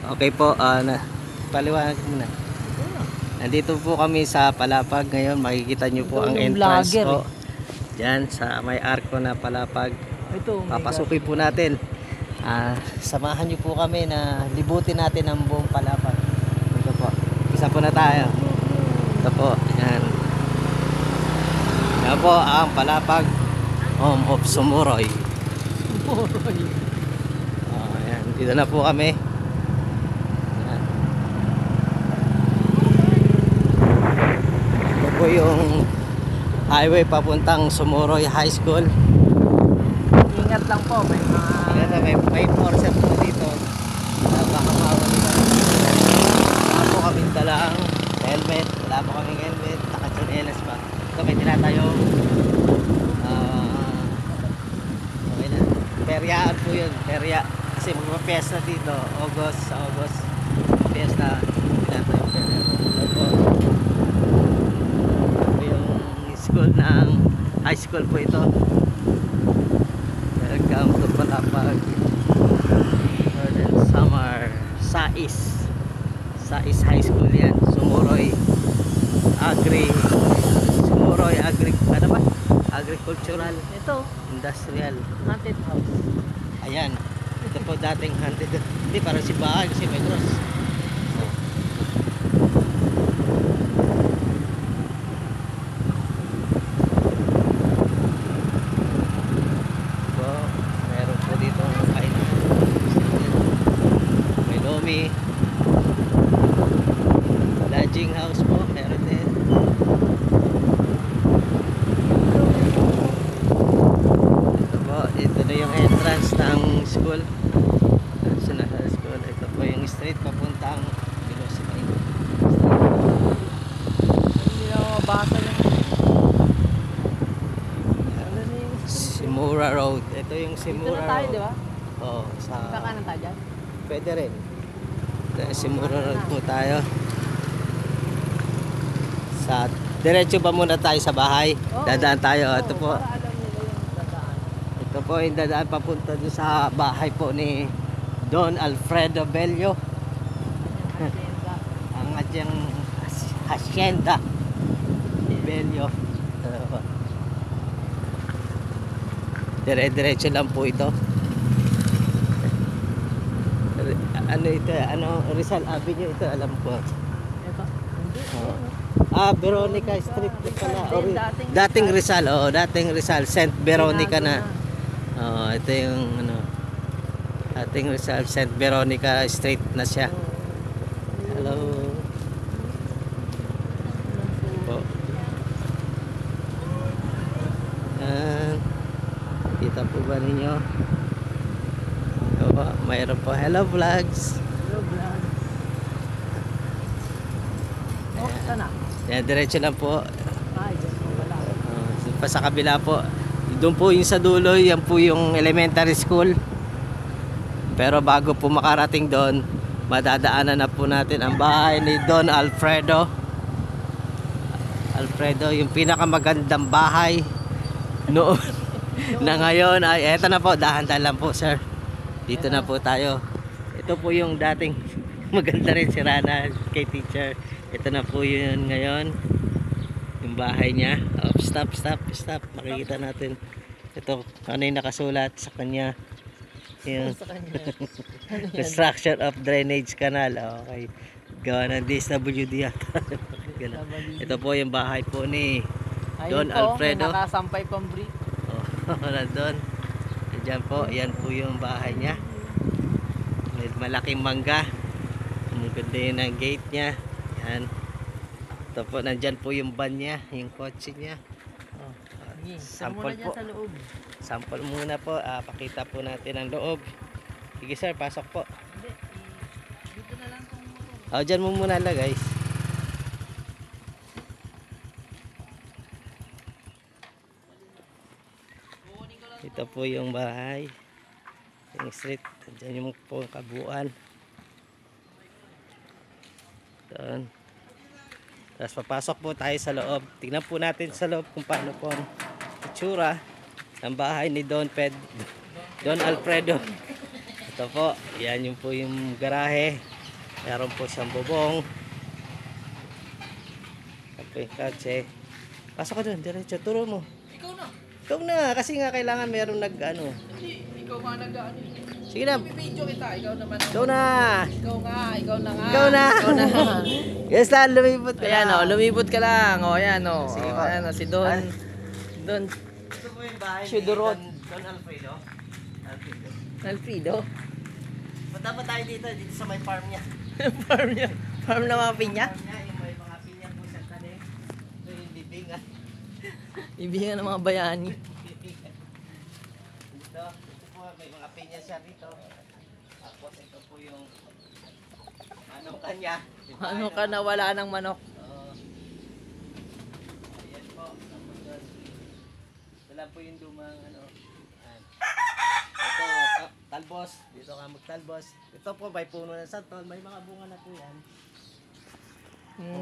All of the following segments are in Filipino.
Okay po, paliwanag muna. Nandito po kami sa Palapag ngayon. Makikita nyo po ang entrance po. Diyan sa may arko na Palapag. Papasukin po natin. Samahan nyo po kami na libutin natin ang buong Palapag. Ito po. Isa po na tayo. Ito po. Yan. Yan po ang Palapag Home of Sumuroy. Yan. Dito na po kami. Po yung highway papuntang Sumuroy High School. Ingat lang po, may forcer po dito. Baka mawali ka. Wala po kaming dalang helmet. Wala po kaming helmet. Nakachanelas pa. Ito may tinatayong okay na. Peryaan po yun. Perya. Kasi magpapiesta dito. Sa August. Piesta. Tinatayong perya. Ito po. School ng high school po ito. Welcome to Palapag Northern Samar Sais High School yan. Sumuroy ano ba? Agricultural Industrial Haunted house. Ayan. Ito po dating haunted. Hindi parang si bahay kasi may cross. Lodging house po, meron din. Ito po, ito na yung entrance ng school. National High School. Ito po yung street papuntang Philosophy. Hindi na mabasa yan. Simura Road. Ito yung Simura Dito na tayo, Road. di ba? Oo, sa Kakanan tayo dyan? pwede rin. Simura Road po tayo. Diretso ba muna tayo sa bahay? Dadaan tayo. Ito po. Para alam nila yung dadaan. Ito po yung dadaan papunta doon sa bahay po ni Don Alfredo Bello. Ang atyang hacienda Bello. Dire-diretso lang po ito. Ano ito? Rizal Avenue ito, alam ko. Ito. Veronica Street pala. Dating Rizal, dating Rizal, Saint Veronica na. Ito yung dating Rizal, Saint Veronica Street na siya. Hello. Po. Kita po ba ninyo? Mayroon po. Hello vlogs. Sana. Yan, diretso lang po. Ay, wala. Pa sa kabila po. Doon po yung sa dulo, yan po yung elementary school. Pero bago po makarating doon, madadaanan na po natin ang bahay ni Don Alfredo. Yung pinakamagandang bahay noon. Na ngayon ay eto na po, dahan-dahan lang po sir. Dito na po tayo. Ito po yung dating maganda rin si Rana kay teacher. Ito na po yun ngayon. Yung bahay niya. Stop. Makikita natin. Ito, ano yung nakasulat sa kanya. Yung construction of drainage canal. Okay. Gawa ng DSWD yata. Ito po yung bahay po ni Don Alfredo. Nakasampay pang brief. Doon. Diyan po. Yan po yung bahay niya. May malaking mangga. Maganda yun ang gate niya. Yan. Ito po, nandyan po yung van niya, yung kotse niya. Sample po. Sample muna po. Pakita po natin ang loob. Sige sir, pasok po. Dito na lang kung Dyan mo muna lang guys. Ito po yung bahay. Yung street. Dyan yung po kabuuan. Doon. Tapos papasok po tayo sa loob. Tignan po natin sa loob kung paano po ang itsura ng bahay ni Don Alfredo. Ito po, yan yung po yung garahe. Meron po siyang bubong. Okay, kotse. Pasok ka dun, diretso. Turo mo. Ikaw na. Ikaw na, kasi nga kailangan meron nag-ano. Hindi, ikaw nga nag-ano. Sige na. Video kita, ikaw naman. Ikaw na. Ikaw nga, ikaw na nga. Ikaw na. Ikaw na. Yes lang, lumipot ka Ayan na. o, lumibot ka lang. O, ayan o. Sige O, po. ayan o, si Don. Don Ito po yung bahay Chudorot. Don Alfredo. Alfredo. Alfredo. Punta pa tayo dito sa may farm niya. Farm niya. Farm na mga pinya. Farm niya, yung may mga pinya po sa tanim. Ito yung bibingan. Ibigyan ng mga bayani. Dito po, may mga pinya siya dito. Tapos ito po yung ano kanya. Ano ka na wala ng manok? Oo. Ayan po. Tapos doon. Wala po yung lumang ano. Ayan. Ito, talbos. Dito ka magtalbos. Ito po, may puno ng santol. May mga bunga na po yan.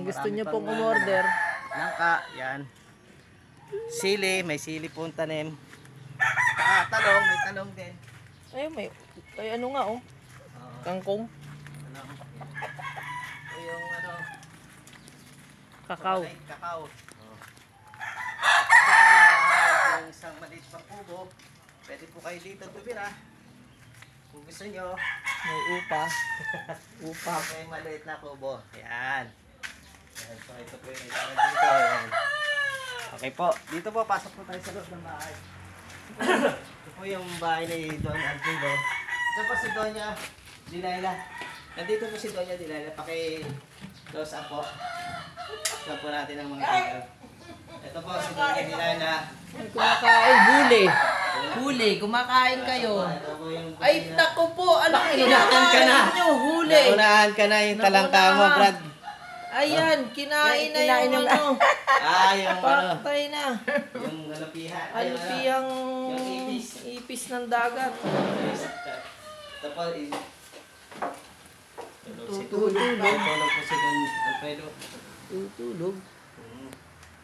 Gusto niyo Marami pong pang umorder. Langka, yan. Sili, may sili pong tanim. Talong, may talong din. Ay ano nga oh. Oo. Kangkong. Talong. Ito yung ano, Kakao. chocolate, kakao. Oh. Ito yung isang maliit pang kubo. Pwede po kayo dito tumira. Kung gusto nyo, May upa. Upa. may maliit na kubo. Ayan. Ayan, so ito po yung itsura dito. Ayan. Okay po, dito po, pasok po tayo sa loob ng bahay. Ito po yung bahay ni Don Alfredo. Ito po si Doña Delilah. Nandito po si Doña Delilah. Paki-close up po. Ito po natin ang mga dito. Ito po si Doña Delilah. Kumakain. Huli. Huli. Kumakain kayo. Ito po yung Ay, naku po. Anong Naunahan ka na. kinakain nyo? Huli. Naunahan ka na yung talangka mo, Brad. Ayan, kinain na Kinain yung na. ano. Yung ano, Patay na. yung alupihan. Alpiyang Yung ipis. ipis ng dagat. Ito po, Tutulog. Tutulog po si Don Alfredo. Tutulog.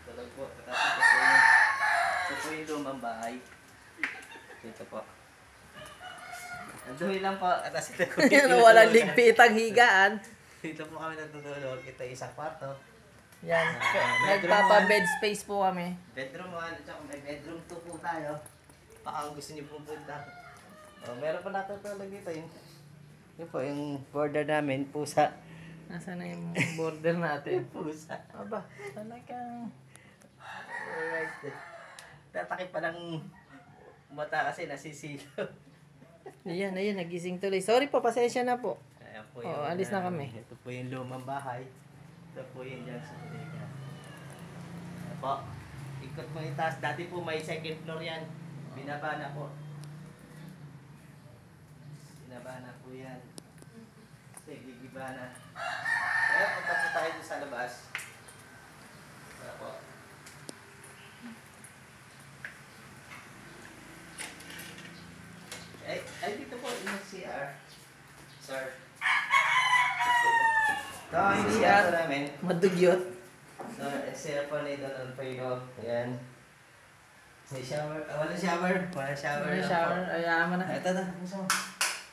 Tulog po. Ito po yung lumang bahay. Dito po. Anduhin lang po. Atas ito po. Yan, walang ligpitang higaan. Dito po kami natutulog. Ito yung isang kwarto. Yan. Bedroom Nagpapa-bed space po kami. Bedroom 1 at saka may bedroom 2 po tayo. Baka kung gusto niyo pupunta. Meron pa natutulog dito. Yun po yung border namin. Pusa. Nasaan na yung border natin? Pusa. Aba, talagang... Alright. Tatakip pa ng mata kasi nasisilaw. Ayan, nagising tuloy. Sorry po, pasensya na po. Ayan po Oo, alis na kami. Ito po yung lumang bahay. Ito po yung dyan sa bodega. Ayan po. Ikot mo yung taas. Dati po may second floor yan. Binaba na po. Binaba na po yan. Sige, giba na. Ayan, punta po tayo doon sa labas. Ayan po. Ay, dito po yung CR. Sir. Ito yung CR po namin. Madugyot. So, CR po na ito ng Alfredo. Ayan. May shower. Wala shower. Wala shower. Ano shower? Ayaman na. Ito na. Gusto mo?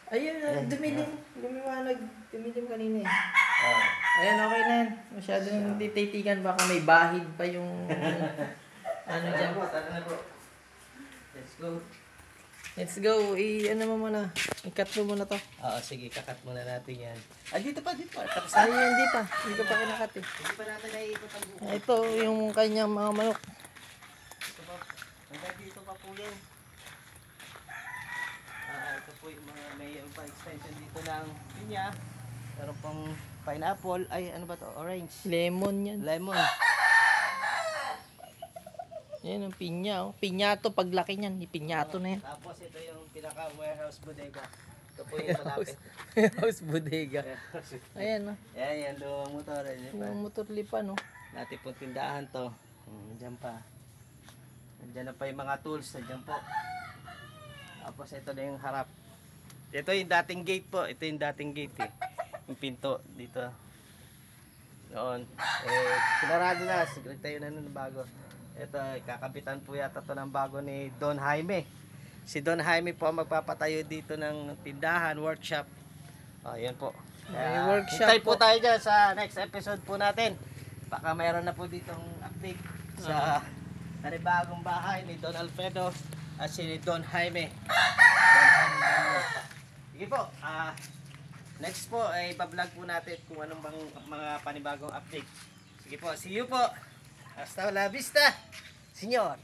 Ayun, dumilim. Lumiwanag. Dumilim kanina eh. Oh. Ayan, okay na yan. Masyadong tititigan. Baka may bahid pa yung... ano Tara dyan. po. Tara na po. Let's go. Let's go. Ano mo muna. I-cut mo muna to. Oo, sige. Kakat muna natin yan. Ah, dito pa. Dito pa. Tapos Ay, hindi pa. Hindi ko pa kinakat eh. Hindi pa natin naiikot ang buko. Ito yung kanyang mga manok. Ito pa. Hanggang dito pa po yan. Ito po yung mga may pa-extension dito ng pinya. Meron pang pineapple. Ay, ano ba to? Orange. Lemon yan. Lemon. Yan ang pinya. Oh. Pinyato paglaki niyan. Pinyato na yan. Tapos ito yung pinaka warehouse bodega. Ito po yung malapit. House bodega. Ayan oh. Yan, yan. Luwang motor. Yung motor lipa no. Dati pong tindahan to. Diyan pa. Nandiyan na pa yung mga tools. Nandiyan po. Tapos ito na yung harap. Ito yung dating gate po. Ito yung dating gate eh. Yung pinto dito. Noon. Sinarado na. Siguro tayo na nun bago. Ito, kakapitan po yata to ng bago ni Don Jaime. Si Don Jaime po ang magpapatayo dito ng tindahan, workshop. Ayan po. May workshop hintay po po. tayo dyan sa next episode po natin. Baka mayroon na po ditong update sa panibagong bahay ni Don Alfredo at si Don Jaime. Don Jaime Mano. Sige po, next po ay pa-vlog po natin kung anong bang mga panibagong update. Sige po, see you po. Hasta la vista, senyor.